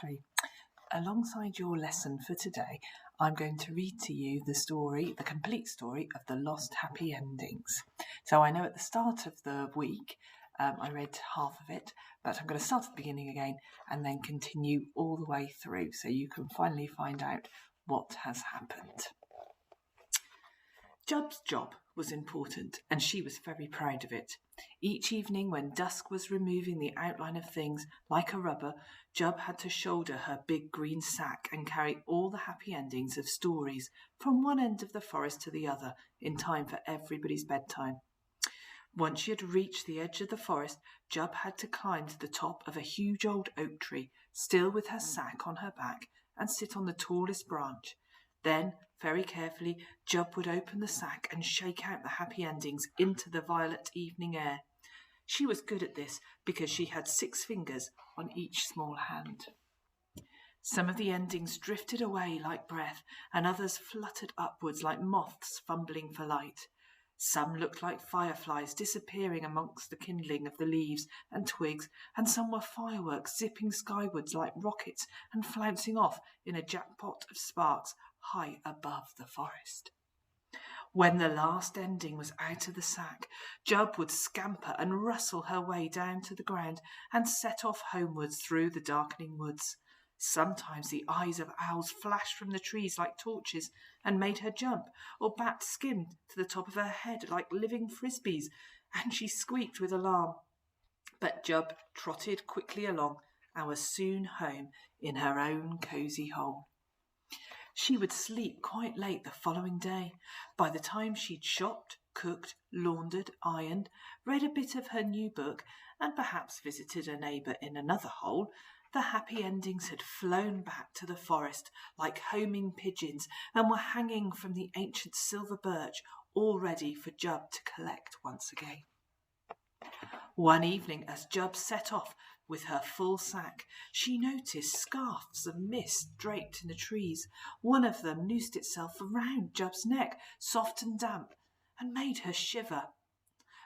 3. Alongside your lesson for today, I'm going to read to you the complete story of the Lost Happy Endings. So I know at the start of the week I read half of it, but I'm going to start at the beginning again and then continue all the way through so you can finally find out what has happened. Jub's job was important, and she was very proud of it. Each evening when dusk was removing the outline of things like a rubber, Jub had to shoulder her big green sack and carry all the happy endings of stories from one end of the forest to the other in time for everybody's bedtime. Once she had reached the edge of the forest, Jub had to climb to the top of a huge old oak tree, still with her sack on her back, and sit on the tallest branch. Then, very carefully, Jub would open the sack and shake out the happy endings into the violet evening air. She was good at this because she had 6 fingers on each small hand. Some of the endings drifted away like breath, and others fluttered upwards like moths fumbling for light. Some looked like fireflies disappearing amongst the kindling of the leaves and twigs, and some were fireworks zipping skywards like rockets and flouncing off in a jackpot of sparks high above the forest. When the last ending was out of the sack, Jub would scamper and rustle her way down to the ground and set off homewards through the darkening woods. Sometimes the eyes of owls flashed from the trees like torches and made her jump, or bats skimmed to the top of her head like living frisbees, and she squeaked with alarm. But Jub trotted quickly along and was soon home in her own cosy hole. She would sleep quite late the following day. By the time she'd shopped, cooked, laundered, ironed, read a bit of her new book, and perhaps visited a neighbour in another hole, the happy endings had flown back to the forest like homing pigeons and were hanging from the ancient silver birch, all ready for Jub to collect once again. One evening, as Jub set off with her full sack, she noticed scarfs of mist draped in the trees. One of them noosed itself around Jub's neck, soft and damp, and made her shiver.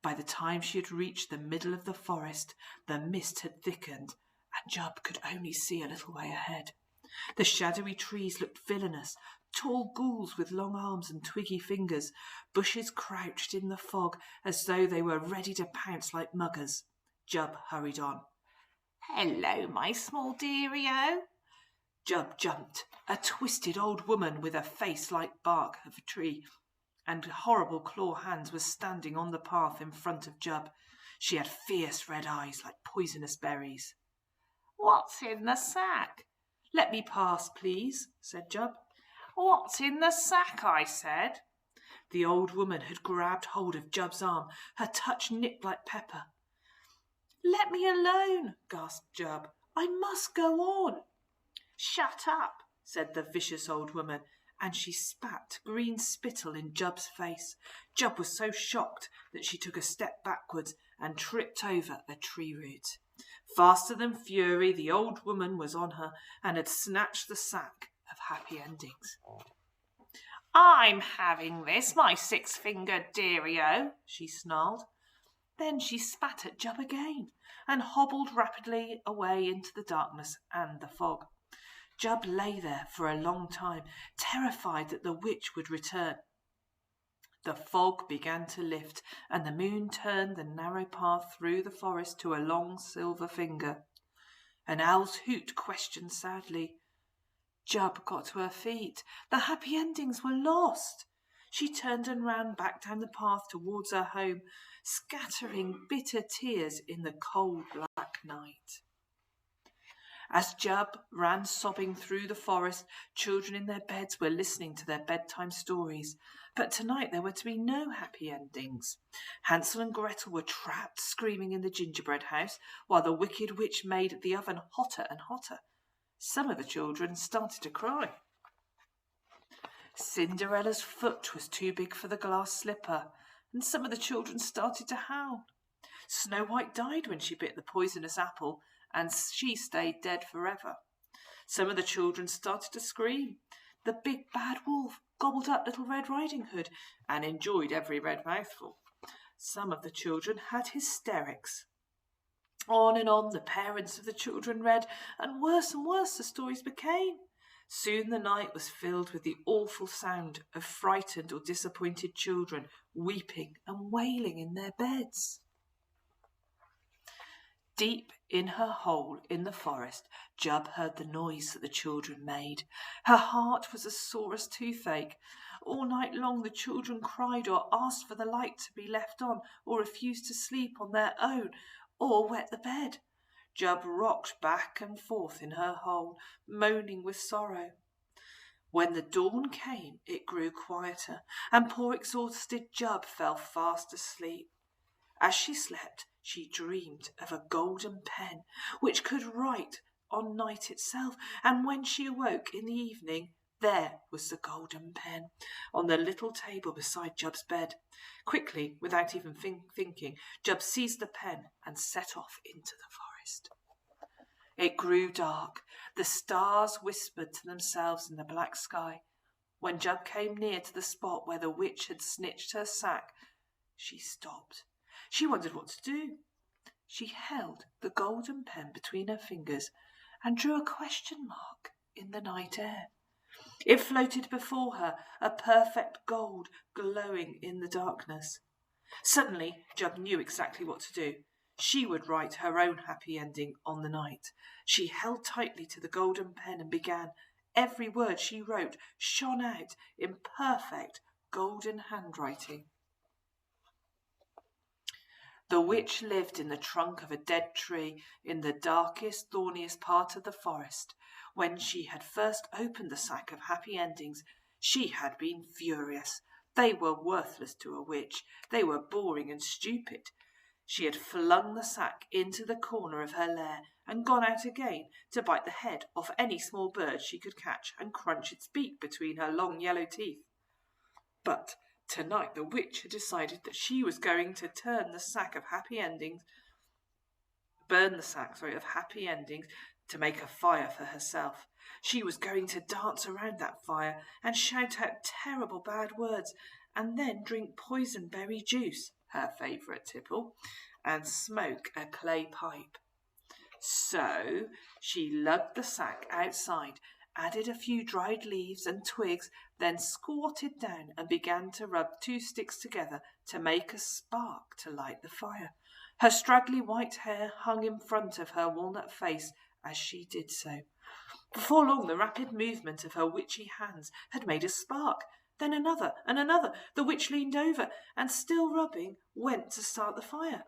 By the time she had reached the middle of the forest, the mist had thickened, and Jub could only see a little way ahead. The shadowy trees looked villainous, tall ghouls with long arms and twiggy fingers. Bushes crouched in the fog as though they were ready to pounce like muggers. Jub hurried on. "Hello, my small dearie-o." Jub jumped. A twisted old woman with a face like bark of a tree and horrible claw hands was standing on the path in front of Jub. She had fierce red eyes like poisonous berries. "What's in the sack?" "Let me pass, please," said Jub. "What's in the sack, I said?" The old woman had grabbed hold of Jub's arm. Her touch nipped like pepper. "Let me alone," gasped Jub. "I must go on." "Shut up," said the vicious old woman, and she spat green spittle in Jub's face. Jub was so shocked that she took a step backwards and tripped over a tree root. Faster than fury, the old woman was on her and had snatched the sack of happy endings. "I'm having this, my 6-fingered dearie-o," she snarled. Then she spat at Jub again and hobbled rapidly away into the darkness and the fog. Jub lay there for a long time, terrified that the witch would return. The fog began to lift, and the moon turned the narrow path through the forest to a long silver finger. An owl's hoot questioned sadly. Jub got to her feet. The happy endings were lost. She turned and ran back down the path towards her home, scattering bitter tears in the cold black night. As Jub ran sobbing through the forest, children in their beds were listening to their bedtime stories. But tonight there were to be no happy endings. Hansel and Gretel were trapped, screaming in the gingerbread house, while the wicked witch made the oven hotter and hotter. Some of the children started to cry. Cinderella's foot was too big for the glass slipper, and some of the children started to howl. Snow White died when she bit the poisonous apple, and she stayed dead forever. Some of the children started to scream. The big bad wolf gobbled up Little Red Riding Hood and enjoyed every red mouthful. Some of the children had hysterics. On and on the parents of the children read, and worse the stories became. Soon the night was filled with the awful sound of frightened or disappointed children weeping and wailing in their beds. Deep in her hole in the forest, Jub heard the noise that the children made. Her heart was as sore as toothache. All night long the children cried or asked for the light to be left on, or refused to sleep on their own, or wet the bed. Jub rocked back and forth in her hole, moaning with sorrow. When the dawn came, it grew quieter, and poor exhausted Jub fell fast asleep. As she slept, she dreamed of a golden pen, which could write on night itself, and when she awoke in the evening, there was the golden pen on the little table beside Jub's bed. Quickly, without even thinking, Jub seized the pen and set off into the forest. It grew dark. The stars whispered to themselves in the black sky. When Jub came near to the spot where the witch had snitched her sack, she stopped. She wondered what to do. She held the golden pen between her fingers and drew a question mark in the night air. It floated before her, a perfect gold glowing in the darkness. Suddenly, Jub knew exactly what to do. She would write her own happy ending on the night. She held tightly to the golden pen and began. Every word she wrote shone out in perfect golden handwriting. The witch lived in the trunk of a dead tree in the darkest, thorniest part of the forest. When she had first opened the sack of happy endings, she had been furious. They were worthless to a witch. They were boring and stupid. She had flung the sack into the corner of her lair and gone out again to bite the head off any small bird she could catch and crunch its beak between her long yellow teeth. But tonight the witch had decided that she was going to burn the sack of happy endings to make a fire for herself. She was going to dance around that fire and shout out terrible bad words, and then drink poison berry juice, her favourite tipple, and smoke a clay pipe. So she lugged the sack outside, added a few dried leaves and twigs, then squatted down and began to rub 2 sticks together to make a spark to light the fire. Her straggly white hair hung in front of her walnut face as she did so. Before long, the rapid movement of her witchy hands had made a spark, then another and another. The witch leaned over and, still rubbing, went to start the fire.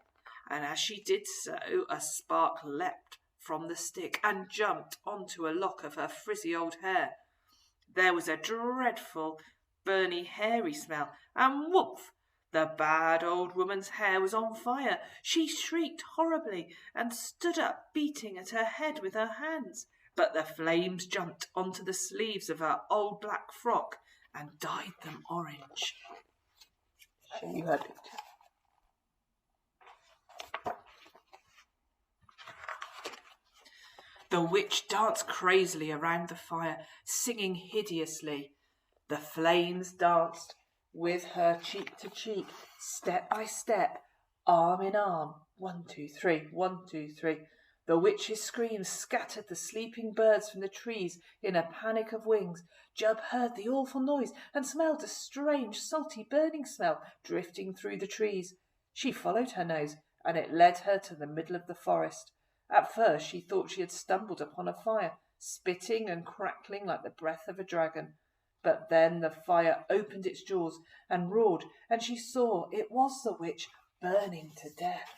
And as she did so, a spark leapt from the stick and jumped onto a lock of her frizzy old hair. There was a dreadful, burny, hairy smell, and whoomph! The bad old woman's hair was on fire. She shrieked horribly and stood up, beating at her head with her hands. But the flames jumped onto the sleeves of her old black frock and dyed them orange. Show you her picture. The witch danced crazily around the fire, singing hideously. The flames danced with her cheek to cheek, step by step, arm in arm. 1, 2, 3, 1, 2, 3. The witch's screams scattered the sleeping birds from the trees in a panic of wings. Jub heard the awful noise and smelled a strange, salty, burning smell drifting through the trees. She followed her nose, and it led her to the middle of the forest. At first she thought she had stumbled upon a fire, spitting and crackling like the breath of a dragon. But then the fire opened its jaws and roared, and she saw it was the witch burning to death.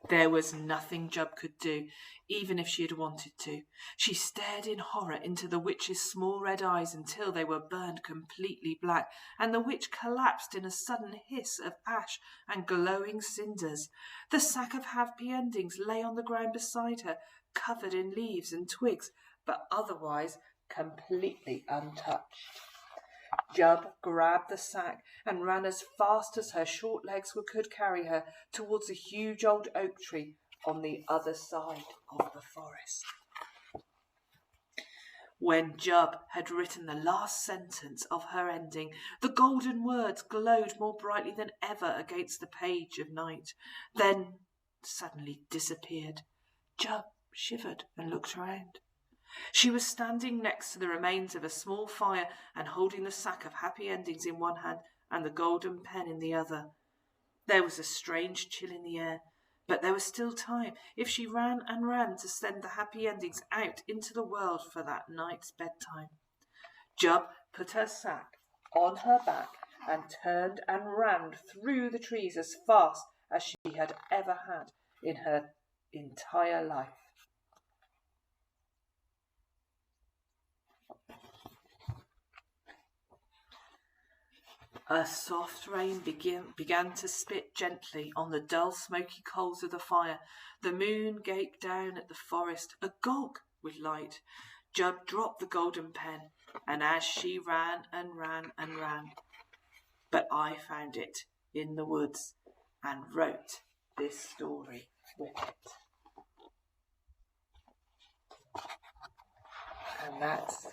There was nothing Jub could do, even if she had wanted to. She stared in horror into the witch's small red eyes until they were burned completely black, and the witch collapsed in a sudden hiss of ash and glowing cinders. The sack of happy endings lay on the ground beside her, covered in leaves and twigs, but otherwise completely untouched. Jub grabbed the sack and ran as fast as her short legs could carry her towards a huge old oak tree on the other side of the forest. When Jub had written the last sentence of her ending, the golden words glowed more brightly than ever against the page of night, then suddenly disappeared. Jub shivered and looked round. She was standing next to the remains of a small fire and holding the sack of happy endings in one hand and the golden pen in the other. There was a strange chill in the air, but there was still time if she ran and ran to send the happy endings out into the world for that night's bedtime. Jub put her sack on her back and turned and ran through the trees as fast as she had ever had in her entire life. A soft rain began to spit gently on the dull smoky coals of the fire. The moon gaped down at the forest, agog with light. Jub dropped the golden pen, and as she ran and ran and ran, but I found it in the woods and wrote this story with it. And that's